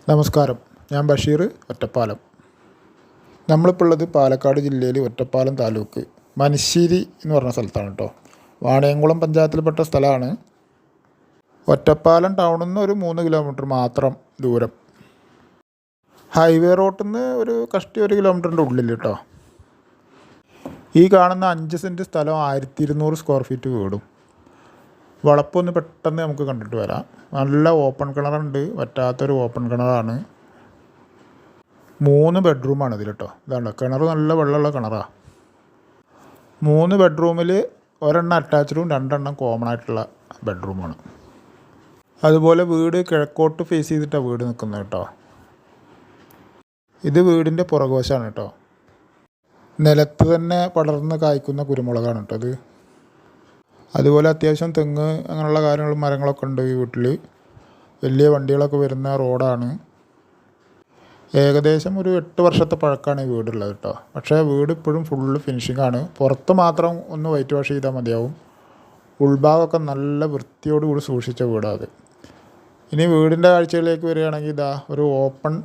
നമസ്കാരം, ഞാൻ ബഷീർ, ഒറ്റപ്പാലം. നമ്മളിപ്പോൾ ഉള്ളത് പാലക്കാട് ജില്ലയിൽ ഒറ്റപ്പാലം താലൂക്ക് മനശ്ശേരി എന്ന് പറഞ്ഞ സ്ഥലത്താണ് കേട്ടോ. വാണിയംകുളം പഞ്ചായത്തിൽപ്പെട്ട സ്ഥലമാണ്. ഒറ്റപ്പാലം ടൗണിൽ നിന്ന് ഒരു 3 കിലോമീറ്റർ മാത്രം ദൂരം. ഹൈവേ റോട്ടിൽ നിന്ന് ഒരു കഷ്ടി 1 കിലോമീറ്ററിൻ്റെ ഉള്ളിൽ കേട്ടോ. ഈ കാണുന്ന 5 സെൻറ്റ് സ്ഥലം 1200 സ്ക്വയർ ഫീറ്റ് വീടും. വളപ്പൊന്ന് പെട്ടെന്ന് നമുക്ക് കണ്ടിട്ട് വരാം. നല്ല ഓപ്പൺ കിണറുണ്ട്, വറ്റാത്തൊരു ഓപ്പൺ കിണറാണ്. 3 ബെഡ്റൂമാണ് ഇതിൽ കേട്ടോ. ഇതാണ് കിണർ, നല്ല വെള്ളമുള്ള കിണറാണ്. 3 ബെഡ്റൂമിൽ ഒരെണ്ണം അറ്റാച്ച്ഡും 2 എണ്ണം കോമൺ ആയിട്ടുള്ള ബെഡ്റൂമാണ്. അതുപോലെ വീട് കിഴക്കോട്ട് ഫേസ് ചെയ്തിട്ടാണ് വീട് നിൽക്കുന്നത് കേട്ടോ. ഇത് വീടിൻ്റെ പുറകുവശമാണ് കേട്ടോ. നിലത്ത് തന്നെ പടർന്ന് കായ്ക്കുന്ന കുരുമുളകാണ് കേട്ടോ ഇത്. അതുപോലെ അത്യാവശ്യം തെങ്ങ് അങ്ങനെയുള്ള കാര്യങ്ങളും മരങ്ങളൊക്കെ ഉണ്ട് ഈ വീട്ടിൽ. വലിയ വണ്ടികളൊക്കെ വരുന്ന റോഡാണ്. ഏകദേശം ഒരു 8 വർഷത്തെ പഴക്കമാണ് ഈ വീടുള്ളത് കേട്ടോ. പക്ഷേ വീട് ഇപ്പോഴും ഫുള്ള് ഫിനിഷിംഗ് ആണ്. പുറത്ത് മാത്രം ഒന്ന് വൈറ്റ് വാഷ് ചെയ്താൽ മതിയാവും. ഉൾഭാഗമൊക്കെ നല്ല വൃത്തിയോടുകൂടി സൂക്ഷിച്ച വീടാണ് അത്. ഇനി വീടിൻ്റെ കാഴ്ചകളിലേക്ക് വരികയാണെങ്കിൽ ഇതാ ഒരു ഓപ്പൺ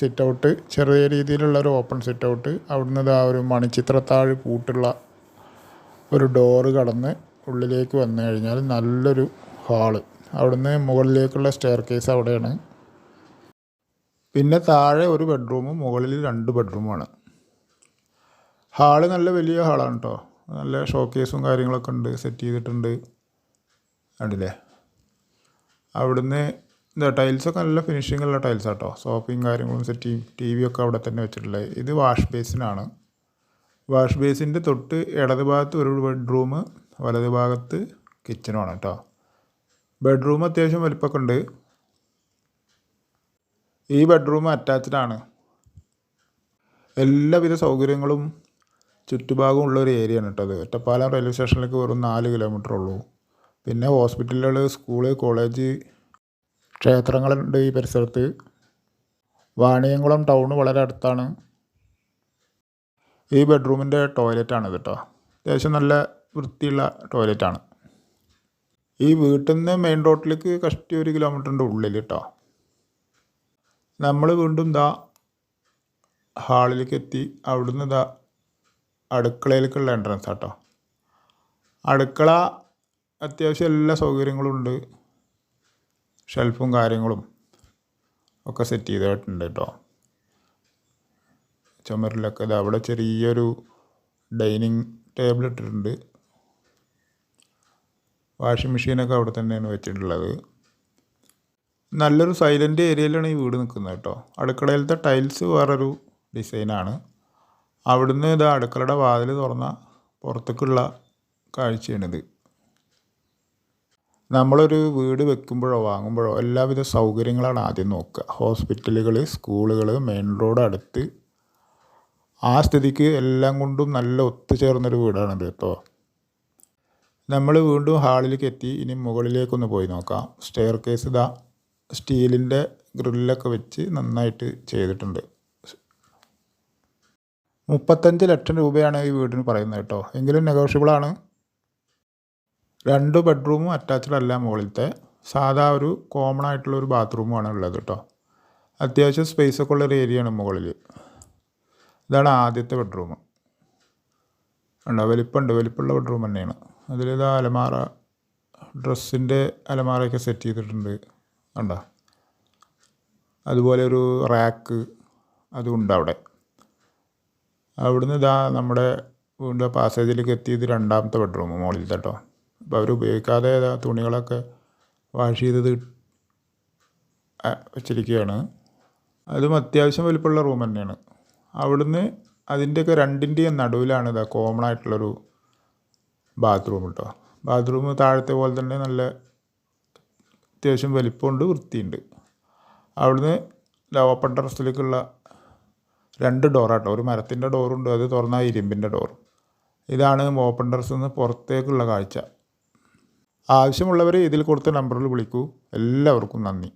സിറ്റ് ഔട്ട്, ചെറിയ രീതിയിലുള്ള ഒരു ഓപ്പൺ സിറ്റ് ഔട്ട്. അവിടുന്ന് ഇതാ ഒരു മണിച്ചിത്രത്താഴ് പൂട്ടുള്ള ഒരു ഡോറ് കടന്ന് ഉള്ളിലേക്ക് വന്നു കഴിഞ്ഞാൽ നല്ലൊരു ഹാള്. അവിടുന്ന് മുകളിലേക്കുള്ള സ്റ്റെയർ കേസ് അവിടെയാണ്. പിന്നെ താഴെ ഒരു ബെഡ്റൂമും മുകളിൽ 2 ബെഡ്റൂമാണ്. ഹാള് നല്ല വലിയ ഹാളാണ് കേട്ടോ. നല്ല ഷോക്കേസും കാര്യങ്ങളൊക്കെ ഉണ്ട്, സെറ്റ് ചെയ്തിട്ടുണ്ട്. കണ്ടില്ലേ? അവിടുന്ന് എന്താ ടൈൽസൊക്കെ നല്ല ഫിനിഷിംഗ് ഉള്ള ടൈൽസാണ് കേട്ടോ. സോഫയും കാര്യങ്ങളും സെറ്റ് ചെയ്യും. ടി വി ഒക്കെ അവിടെ തന്നെ വെച്ചിട്ടുള്ളത്. ഇത് വാഷ് ബേസിനാണ്. വാഷ് ബേസിൻ്റെ തൊട്ട് ഇടത് ഭാഗത്ത് ഒരു ബെഡ്റൂം, വലത് ഭാഗത്ത് കിച്ചനുമാണ് കേട്ടോ. ബെഡ്റൂം അത്യാവശ്യം വലിപ്പമൊക്കെ ഉണ്ട്. ഈ ബെഡ്റൂം അറ്റാച്ച്ഡാണ്. എല്ലാവിധ സൗകര്യങ്ങളും ചുറ്റുഭാഗവും ഉള്ളൊരു ഏരിയയാണ് കേട്ടോ അത്. ഒറ്റപ്പാലം റെയിൽവേ സ്റ്റേഷനിലേക്ക് വെറും 4 കിലോമീറ്റർ ഉള്ളൂ. പിന്നെ ഹോസ്പിറ്റലുകൾ, സ്കൂള്, കോളേജ്, ക്ഷേത്രങ്ങളുണ്ട് ഈ പരിസരത്ത്. വാണിയംകുളം ടൗണ് വളരെ അടുത്താണ്. ഈ ബെഡ്റൂമിൻ്റെ ടോയ്ലറ്റാണിത് കേട്ടോ. അത്യാവശ്യം നല്ല വൃത്തിയുള്ള ടോയ്ലറ്റാണ്. ഈ വീട്ടിൽ നിന്ന് മെയിൻ റോഡിലേക്ക് കഷ്ടി 1 കിലോമീറ്ററിൻ്റെ ഉള്ളിൽ കേട്ടോ. നമ്മൾ വീണ്ടും ഹാളിലേക്ക് എത്തി. അവിടുന്ന് അടുക്കളയിലേക്കുള്ള എൻട്രൻസ് കേട്ടോ. അടുക്കള അത്യാവശ്യം എല്ലാ സൗകര്യങ്ങളും ഉണ്ട്. ഷെൽഫും കാര്യങ്ങളും ഒക്കെ സെറ്റ് ചെയ്തിട്ടുണ്ട് കേട്ടോ. ചുമരിലൊക്കെ അവിടെ ചെറിയൊരു ഡൈനിങ് ടേബിൾ ഇട്ടിട്ടുണ്ട്. വാഷിംഗ് മെഷീനൊക്കെ അവിടെ തന്നെയാണ് വെച്ചിട്ടുള്ളത്. നല്ലൊരു സൈലൻ്റ് ഏരിയയിലാണ് ഈ വീട് നിൽക്കുന്നത് കേട്ടോ. അടുക്കളയിലത്തെ ടൈൽസ് വേറൊരു ഡിസൈനാണ്. അവിടുന്ന് അടുക്കളയുടെ വാതിൽ തുറന്ന പുറത്തേക്കുള്ള കാഴ്ചയാണിത്. നമ്മളൊരു വീട് വെക്കുമ്പോഴോ വാങ്ങുമ്പോഴോ എല്ലാവിധ സൗകര്യങ്ങളാണ് ആദ്യം നോക്കുക. ഹോസ്പിറ്റലുകൾ, സ്കൂളുകൾ, മെയിൻ റോഡ് അടുത്ത്. ആ സ്ഥിതിക്ക് എല്ലാം കൊണ്ടും നല്ല ഒത്തുചേർന്നൊരു വീടാണിത് കേട്ടോ. നമ്മൾ വീണ്ടും ഹാളിലേക്ക് എത്തി. ഇനി മുകളിലേക്കൊന്ന് പോയി നോക്കാം. സ്റ്റെയർ കേസ് സ്റ്റീലിൻ്റെ ഗ്രില്ലൊക്കെ വെച്ച് നന്നായിട്ട് ചെയ്തിട്ടുണ്ട്. 35 ലക്ഷം രൂപയാണ് ഈ വീടിന് പറയുന്നത് കേട്ടോ. എങ്കിലും നെഗോഷ്യബിളാണ്. 2 ബെഡ്റൂമും അറ്റാച്ച്ഡ് അല്ല. മുകളിലത്തെ സാധാ ഒരു കോമൺ ആയിട്ടുള്ള ഒരു ബാത്റൂമുമാണ് ഉള്ളത് കേട്ടോ. അത്യാവശ്യം സ്പേസൊക്കെ ഉള്ളൊരു ഏരിയയാണ് മുകളിൽ. ഇതാണ് ആദ്യത്തെ ബെഡ്റൂം. ഉണ്ടോ? വലിപ്പമുള്ള ബെഡ്റൂം തന്നെയാണ്. അതിൽ അലമാര, ഡ്രസ്സിൻ്റെ അലമാരയൊക്കെ സെറ്റ് ചെയ്തിട്ടുണ്ട്. ഉണ്ടോ? അതുപോലെ ഒരു റാക്ക് അതും ഉണ്ട് അവിടെ. അവിടുന്ന് നമ്മുടെ വീണ്ടും പാസേജിലേക്ക് എത്തിയത് 2ാമത്തെ ബെഡ്റൂം മുകളിലത്തെ കേട്ടോ. അപ്പോൾ അവർ ഉപയോഗിക്കാതെ തുണികളൊക്കെ വാഷ് ചെയ്തത് വെച്ചിരിക്കുകയാണ്. അതും അത്യാവശ്യം വലിപ്പമുള്ള റൂം തന്നെയാണ്. അവിടുന്ന് അതിൻ്റെയൊക്കെ 2ൻ്റെയും നടുവിലാണ് കോമൺ ആയിട്ടുള്ളൊരു ബാത്റൂം കേട്ടോ. ബാത്റൂം താഴത്തെ പോലെ തന്നെ നല്ല അത്യാവശ്യം വലിപ്പമുണ്ട്, വൃത്തിയുണ്ട്. അവിടുന്ന് ഓപ്പൺ ടെറസിലേക്കുള്ള 2 ഡോറാട്ടോ. ഒരു മരത്തിൻ്റെ ഡോറുണ്ട്, അത് തുറന്നാൽ ഇരുമ്പിൻ്റെ ഡോർ. ഇതാണ് ഓപ്പൺ ടെറസിൽ നിന്ന് പുറത്തേക്കുള്ള കാഴ്ച. ആവശ്യമുള്ളവർ ഇതിൽ കൊടുത്ത നമ്പറിൽ വിളിക്കൂ. എല്ലാവർക്കും നന്ദി.